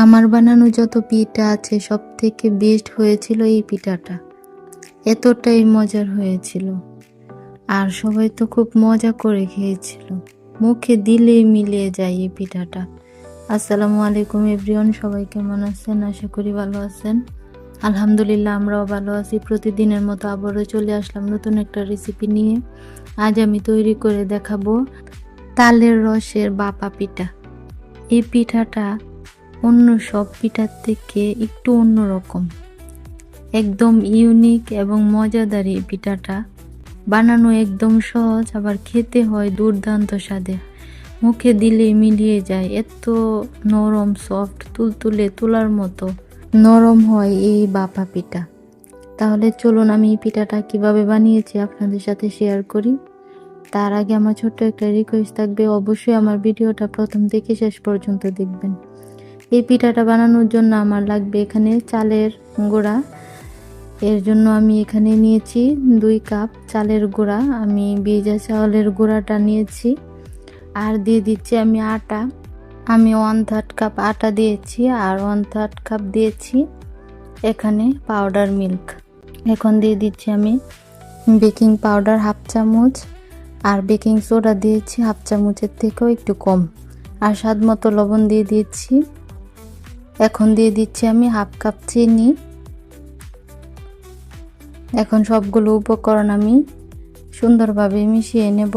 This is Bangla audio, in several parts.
আমার বানানো যত পিঠা আছে সব থেকে বেস্ট হয়েছিল এই পিঠাটা। এতটাই মজার হয়েছিল আর সবাই তো খুব মজা করে খেয়েছিল। মুখে দিলেই মিলিয়ে যায় এই পিঠাটা। আসসালামু আলাইকুম এভরিওয়ান, সবাই কেমন আছেন? আশা করি ভালো আছেন। আলহামদুলিল্লাহ আমরাও ভালো আছি। প্রতিদিনের মতো আবারও চলে আসলাম নতুন একটা রেসিপি নিয়ে। আজ আমি তৈরি করে দেখাবো তালের রসের বাপা পিঠা। এই পিঠাটা অন্য সব পিঠার থেকে একটু অন্যরকম, একদম ইউনিক এবং মজাদার। এই পিঠাটা বানানো একদম সহজ, আবার খেতে হয় দুর্দান্ত স্বাদে। মুখে দিলে মিলিয়ে যায়, এত নরম সফট, তুলতুলে তুলার মতো নরম হয় এই বাপা পিঠা। তাহলে চলুন আমি এই পিঠাটা কিভাবে বানিয়েছি আপনাদের সাথে শেয়ার করি। তার আগে আমার ছোট্ট একটা রিকোয়েস্ট থাকবে, অবশ্যই আমার ভিডিওটা প্রথম থেকে শেষ পর্যন্ত দেখবেন। এই পিঠাটা বানানোর জন্য আমার লাগবে এখানে চালের গুঁড়া। এর জন্য আমি এখানে নিয়েছি 2 কাপ চালের গুঁড়া। আমি ভেজা চালের গুঁড়াটা নিয়েছি। আর দিয়ে দিচ্ছি আমি আটা। আমি 1/3 কাপ আটা দিয়েছি আর 1/3 কাপ দিয়েছি এখানে পাউডার মিল্ক। এখন দিয়ে দিচ্ছি আমি বেকিং পাউডার 1/2 চামচ আর বেকিং সোডা দিয়েছি 1/2 চামচের থেকেও একটু কম, আর স্বাদ মতো লবণ দিয়ে দিয়েছি। এখন দিয়ে দিচ্ছি আমি 1/2 কাপ চিনি। এখন সবগুলো উপকরণ আমি সুন্দরভাবে মিশিয়ে নেব।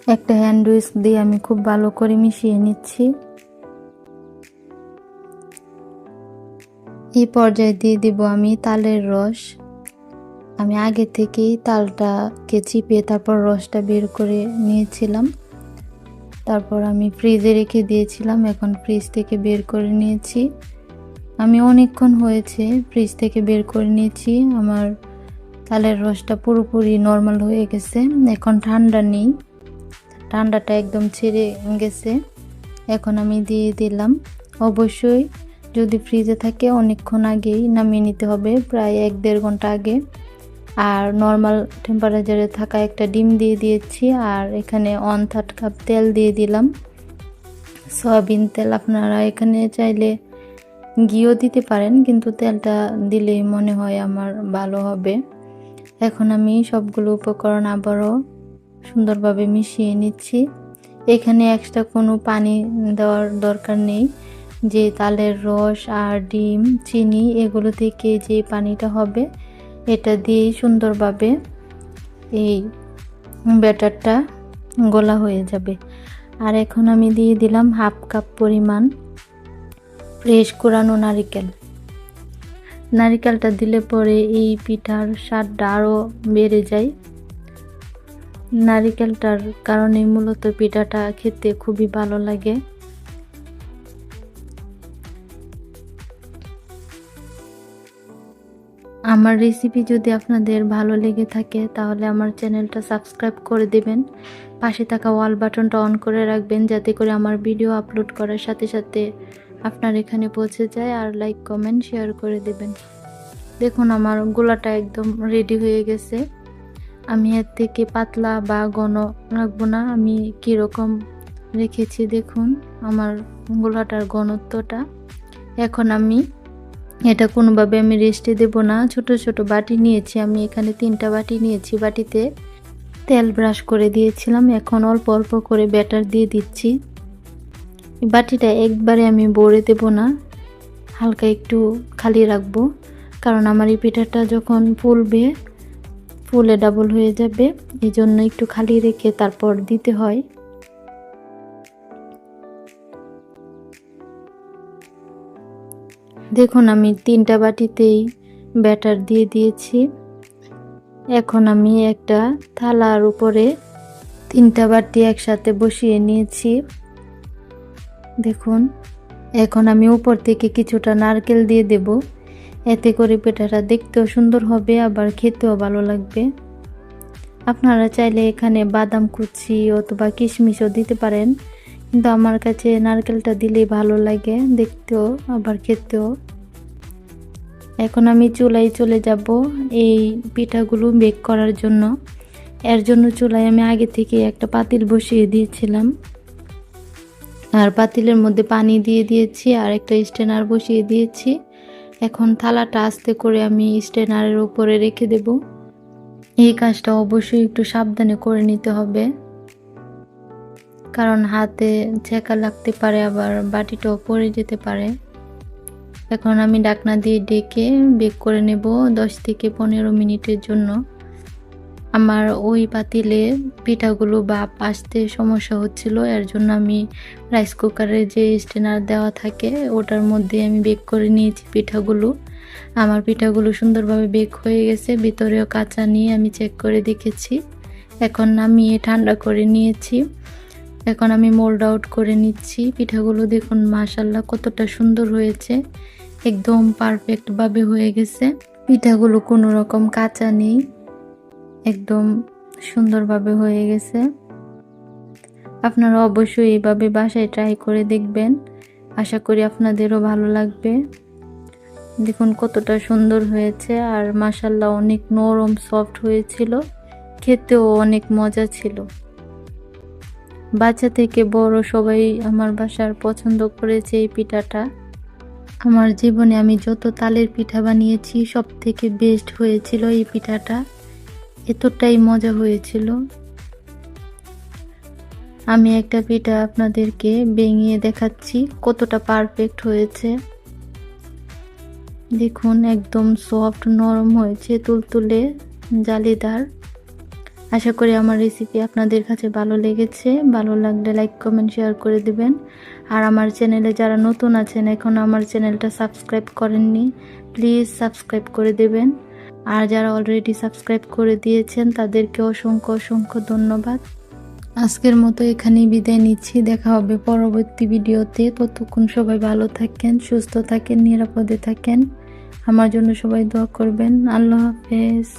একটা হ্যান্ড উইস্ক দিয়ে আমি খুব ভালো করে মিশিয়ে নিচ্ছি। এই পর্যায়ে দিয়ে দিব আমি তালের রস। আমি আগে থেকেই তালটাকে চিপে তারপর রসটা বের করে নিয়েছিলাম। তারপর আমি ফ্রিজে রেখে দিয়েছিলাম। এখন ফ্রিজ থেকে বের করে নিয়েছি। আমি অনেকক্ষণ হয়েছে ফ্রিজ থেকে বের করে নিয়েছি। আমার তালের রসটা পুরোপুরি নর্মাল হয়ে গেছে। এখন ঠান্ডা নেই, ঠান্ডাটা একদম ছেড়ে গেছে। এখন আমি দিয়ে দিলাম। অবশ্যই যদি ফ্রিজে থাকে অনেকক্ষণ আগেই নামিয়ে নিতে হবে, প্রায় 1-1.5 ঘন্টা আগে। আর নর্মাল টেম্পারেচারে থাকা একটা ডিম দিয়ে দিয়েছি। আর এখানে 1/3 কাপ তেল দিয়ে দিলাম, সয়াবিন তেল। আপনারা এখানে চাইলে ঘিও দিতে পারেন, কিন্তু তেলটা দিলেই মনে হয় আমার ভালো হবে। এখন আমি সবগুলো উপকরণ আবারও সুন্দরভাবে মিশিয়ে নিচ্ছি। এখানে এক্সট্রা কোনো পানি দেওয়ার দরকার নেই। যে তালের রস আর ডিম, চিনি এগুলো থেকে যে পানিটা হবে এটা দিয়েই সুন্দরভাবে এই ব্যাটারটা গোলা হয়ে যাবে। আর এখন আমি দিয়ে দিলাম 1/2 কাপ পরিমাণ ফ্রেশ কোরানো নারিকেল। নারিকেলটা দিলে পরে এই পিঠার স্বাদটা আরও বেড়ে যায়। নারিকেলটার কারণে মূলত পিঠাটা খেতে খুবই ভালো লাগে। আমার রেসিপি যদি আপনাদের ভালো লেগে থাকে তাহলে আমার চ্যানেলটা সাবস্ক্রাইব করে দেবেন। পাশে থাকা অল বাটনটা অন করে রাখবেন, যাতে করে আমার ভিডিও আপলোড করার সাথে সাথে আপনার এখানে পৌঁছে যায়। আর লাইক, কমেন্ট, শেয়ার করে দেবেন। দেখুন আমার গোলাটা একদম রেডি হয়ে গেছে। আমি এর থেকে পাতলা বা ঘন রাখবো না, আমি কীরকম রেখেছি দেখুন আমার গোলাটার ঘনত্বটা। এখন আমি এটা কোনোভাবে আমি রেস্টে দেব না। ছোট ছোট বাটি নিয়েছি আমি, এখানে 3টা বাটি নিয়েছি। বাটিতে তেল ব্রাশ করে দিয়েছিলাম। এখন অল্প অল্প করে ব্যাটার দিয়ে দিচ্ছি। বাটিটা একবারে আমি ভরে দেব না, হালকা একটু খালি রাখবো, কারণ আমার এই পিঠাটা যখন ফুলে ডাবল হয়ে যাবে, এই জন্য একটু খালি রেখে তারপর দিতে হয়। দেখুন আমি 3টা বাটিতেই ব্যাটার দিয়ে দিয়েছি। এখন আমি একটা থালার উপরে 3টা বাটি একসাথে বসিয়ে নিয়েছি। দেখুন এখন আমি উপর থেকে কিছুটা নারকেল দিয়ে দেব, এতে করে পিঠাটা দেখতেও সুন্দর হবে, আবার খেতেও ভালো লাগবে। আপনারা চাইলে এখানে বাদাম কুচি অথবা কিশমিশও দিতে পারেন, কিন্তু আমার কাছে নারকেলটা দিলেই ভালো লাগে দেখতেও আবার খেতেও। এখন আমি চুলায় চলে যাব এই পিঠাগুলো বেক করার জন্য। এর জন্য চুলায় আমি আগে থেকে একটা পাতিল বসিয়ে দিয়েছিলাম। আর পাতিলের মধ্যে পানি দিয়ে দিয়েছি আর একটা স্ট্রেনার বসিয়ে দিয়েছি। এখন থালাটা আস্তে করে আমি স্ট্রেনারের উপরে রেখে দেব। এই কাজটা অবশ্যই একটু সাবধানে করে নিতে হবে, কারণ হাতে ছেঁকা লাগতে পারে, আবার বাটিটাও পড়ে যেতে পারে। এখন আমি ঢাকনা দিয়ে ঢেকে বেক করে নেব 10 থেকে 15 মিনিটের জন্য। আমার ওই পাতিলে পিঠাগুলো ভাপ আসতে সমস্যা হচ্ছিল, এর জন্য আমি রাইস কুকারে যে স্ট্রেনার দেওয়া থাকে ওটার মধ্যে আমি বেক করে নিয়েছি পিঠাগুলো। আমার পিঠাগুলো সুন্দরভাবে বেক হয়ে গেছে, ভিতরেও কাঁচা নিয়ে আমি চেক করে দেখেছি। এখন নামিয়ে ঠান্ডা করে নিয়েছি। এখন আমি মোল্ড আউট করে নিচ্ছি পিঠাগুলো। দেখুন মাশাআল্লাহ কতটা সুন্দর হয়েছে, একদম পারফেক্টভাবে হয়ে গেছে। পিঠাগুলো কোনো রকম কাঁচা নেই, একদম সুন্দরভাবে হয়ে গেছে। আপনারা অবশ্যই এইভাবে বাসায় ট্রাই করে দেখবেন, আশা করি আপনাদেরও ভালো লাগবে। দেখুন কতটা সুন্দর হয়েছে, আর মাশাআল্লাহ অনেক নরম সফট হয়েছিল, খেতেও অনেক মজা ছিল। বাচ্চা থেকে বড় সবাই আমার বাসার পছন্দ করেছে এই পিঠাটা। আমার জীবনে আমি যত তালের পিঠা বানিয়েছি সব থেকে বেস্ট হয়েছিল এই পিঠাটা, এতটাই মজা হয়েছিল। আমি একটা পিঠা আপনাদেরকে ভেঙে দেখাচ্ছি কতটা পারফেক্ট হয়েছে। দেখুন একদম সফট নরম হয়েছে, তুলতুলে জালিদার। আশা করি আমার রেসিপি আপনাদের কাছে ভালো লেগেছে। ভালো লাগলে লাইক কমেন্ট শেয়ার করে দিবেন। আর আমার চ্যানেলে যারা নতুন আছেন এখন আমার চ্যানেলটা সাবস্ক্রাইব করেননি, প্লিজ সাবস্ক্রাইব করে দেবেন। আর যারা অলরেডি সাবস্ক্রাইব করে দিয়েছেন তাদেরকে অসংখ্য অসংখ্য ধন্যবাদ। আজকের মতো এখানেই বিদায় নিচ্ছি, দেখা হবে পরবর্তী ভিডিওতে। ততক্ষণ সবাই ভালো থাকেন, সুস্থ থাকেন, নিরাপদে থাকেন। আমার জন্য সবাই দোয়া করবেন। আল্লাহ হাফেজ।